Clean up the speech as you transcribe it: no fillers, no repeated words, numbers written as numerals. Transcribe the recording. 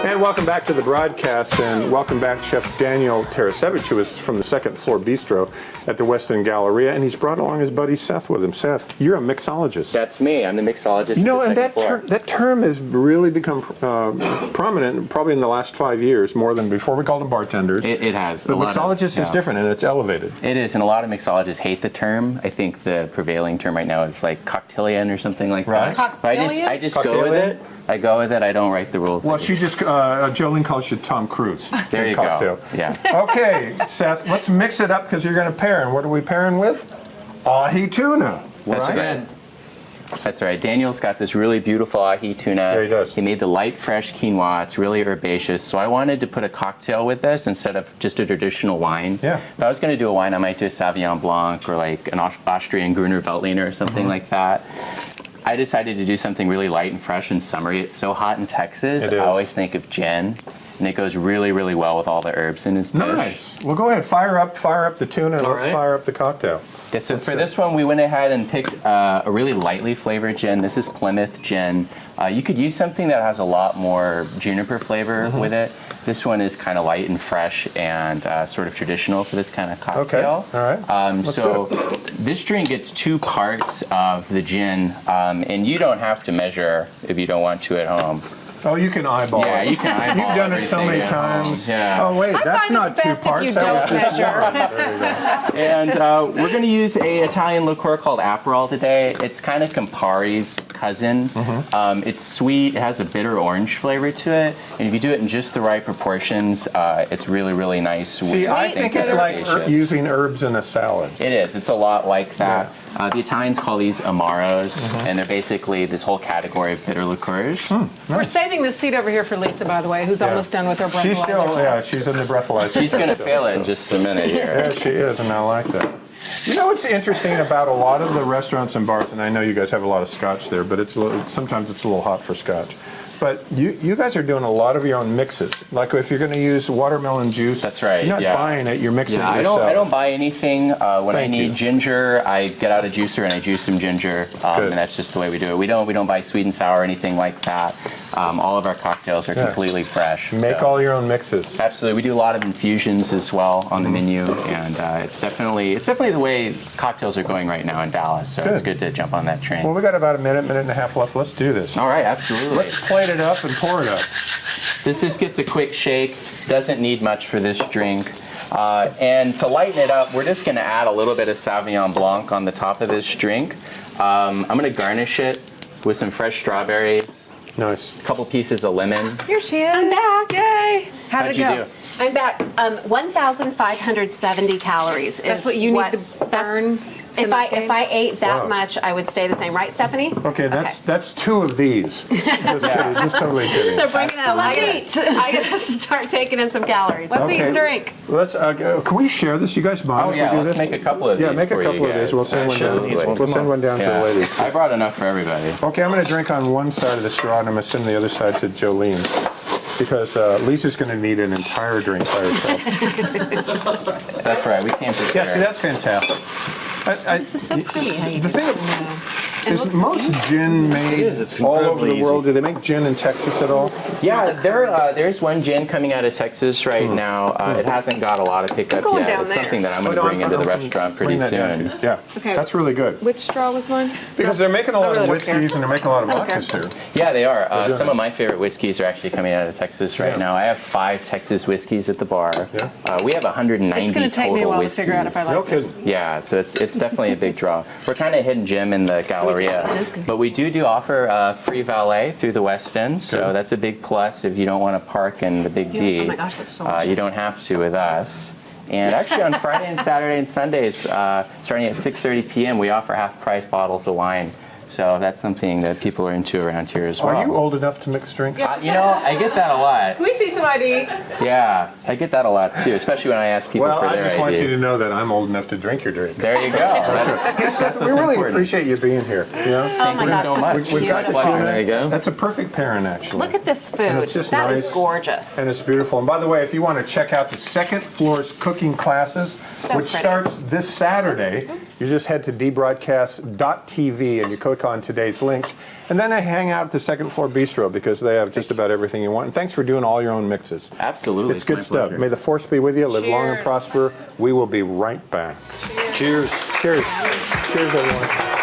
And welcome back to the broadcast, and welcome back Chef Daniel Tarasevich, who is from the second floor Bistro at the West End Galleria, and he's brought along his buddy Seth with him. Seth, you're a mixologist. That's me. I'm the mixologist. You know, at and the second floor. that term has really become prominent, probably in the last 5 years, more than before. We called them bartenders. It has. But mixologist is different, and it's elevated. It is, and a lot of mixologists hate the term. I think the prevailing term right now is like cocktailian or something like that. Right. I just go with it. I go with it. I don't write the rules. Well, she just, Jolene calls you Tom Cruise. There you cocktail. go. Yeah. Okay, Seth, let's mix it up because you're going to pair. And what are we pairing with? Ahi tuna. That's right. That's right. Daniel's got this really beautiful ahi tuna. Yeah, he does. He made the light, fresh quinoa. It's really herbaceous. So I wanted to put a cocktail with this instead of just a traditional wine. Yeah. If I was going to do a wine, I might do a Sauvignon Blanc or like an Austrian Gruner Veltliner or something like that. I decided to do something really light and fresh and summery. It's so hot in Texas. I always think of gin, and it goes really, really well with all the herbs in his dish. Nice. Well, go ahead. Fire up the tuna, and let's fire up the cocktail. Yeah, so for this one, we went ahead and picked a really lightly flavored gin. This is Plymouth gin. You could use something that has a lot more juniper flavor with it. This one is kind of light and fresh and sort of traditional for this kind of cocktail. Okay, all right. So this drink gets 2 parts of the gin, and you don't have to measure if you don't want to at home. Oh, you can eyeball it. Yeah, you can eyeball You've done it so many times. Yeah. Oh, wait, that's find not it's 2 best if parts. you That was don't just measure. one. There you go. And we're going to use a Italian liqueur called Aperol today. It's kind of Campari's cousin. It's sweet. It has a bitter orange flavor to it. And if you do it in just the right proportions, it's really, really nice. See, I think it's like using herbs in a salad. It is. It's a lot like that. The Italians call these Amaros, and they're basically this whole category of bitter liqueurs. We're saving the seat over here for Lisa, by the way, who's almost done with her breathalyzer. She's still, she's in the breathalyzer. She's going to fail it in just a minute here. Yeah, she is, and I like that. You know what's interesting about a lot of the restaurants and bars, and I know you guys have a lot of scotch there, but sometimes it's a little hot for scotch. But you guys are doing a lot of your own mixes. Like if you're going to use watermelon juice, that's right. You're not buying it; you're mixing it yourself. I don't buy anything. When I need ginger, I get out a juicer and I juice some ginger, and that's just the way we do it. We don't buy sweet and sour or anything like that. All of our cocktails are completely fresh. Make all your own mixes. Absolutely, we do a lot of infusions as well on the menu, and it's definitely the way cocktails are going right now in Dallas. So it's good to jump on that train. Well, we got about a minute and a half left. Let's do this. All right, absolutely. Let's plate it up and pour it up. This just gets a quick shake. Doesn't need much for this drink. And to lighten it up, we're just going to add a little bit of Sauvignon Blanc on the top of this drink. I'm going to garnish it with some fresh strawberries. Nice. A couple pieces of lemon. Here she is. I'm back. Yay. How'd it go? do? I'm back. 1,570 calories. That's what you need to burn. If I ate that much, I would stay the same, right, Stephanie? Okay, that's 2 of these. Just kidding, just totally kidding. So bring it out. Let's eat. I gotta start taking in some calories. Let's eat and drink. Let's. Can we share this? You guys mind? Oh if yeah, we do let's this? make a couple of these. Yeah, make a for couple you of these. guys. We'll send one down. Absolutely. We'll send one down to the ladies. I brought enough for everybody. Okay, I'm going to drink on one side of the straw, and I'm going to send the other side to Jolene. Because Lisa's going to need an entire drink by herself. That's right, we came prepared. Yeah, see, that's fantastic. This is so pretty. How you The do thing it. is most gin made all over the world. Do they make gin in Texas at all? Yeah, there's one gin coming out of Texas right now. It hasn't got a lot of pickup going yet. down It's there. something that I'm going to bring into the restaurant pretty soon. Yeah, Okay. that's really good. Which straw was one? Because they're making a lot of really don't whiskeys care. and they're making a lot of vodkas here. Yeah, they are. doing Some it. of my favorite whiskeys are actually coming out of Texas right now. I have 5 Texas whiskeys at the bar. Yeah. We have 190 It's going to take me a total while whiskeys. to figure out if I No like this. kidding. Yeah, so it's definitely a big draw. We're kind of hidden gem in the Galleria, but we do offer free valet through the West End, so that's a big plus if you don't want to park in the Big D. Oh my gosh, that's delicious. You don't have to with us. And actually on Friday and Saturday and Sundays, starting at 6:30 p.m., we offer half-price bottles of wine. So that's something that people are into around here as well. Are you old enough to mix drinks? I get that a lot. We see some ID. Yeah, I get that a lot too, especially when I ask people Well, for I their just ID. want you to know that I'm old enough to drink your drink. There you go. That's We what's really important. appreciate you being here. Yeah? Oh my gosh, so this much. is We've got the beautiful. tuna. There you go. That's a perfect pairing, actually. Look at this And food. it's just That is nice. gorgeous. And it's beautiful. And by the way, if you want to check out the second floor's cooking classes, So which pretty. starts this Saturday, you just head to dbroadcast.tv and you code click on today's links. And then I hang out at the second floor bistro because they have just about everything you want. And thanks for doing all your own mixes. Absolutely. It's good my stuff. pleasure. May the force be with you. Live long and Cheers. prosper. We will be right back. Cheers. Cheers. Cheers, everyone.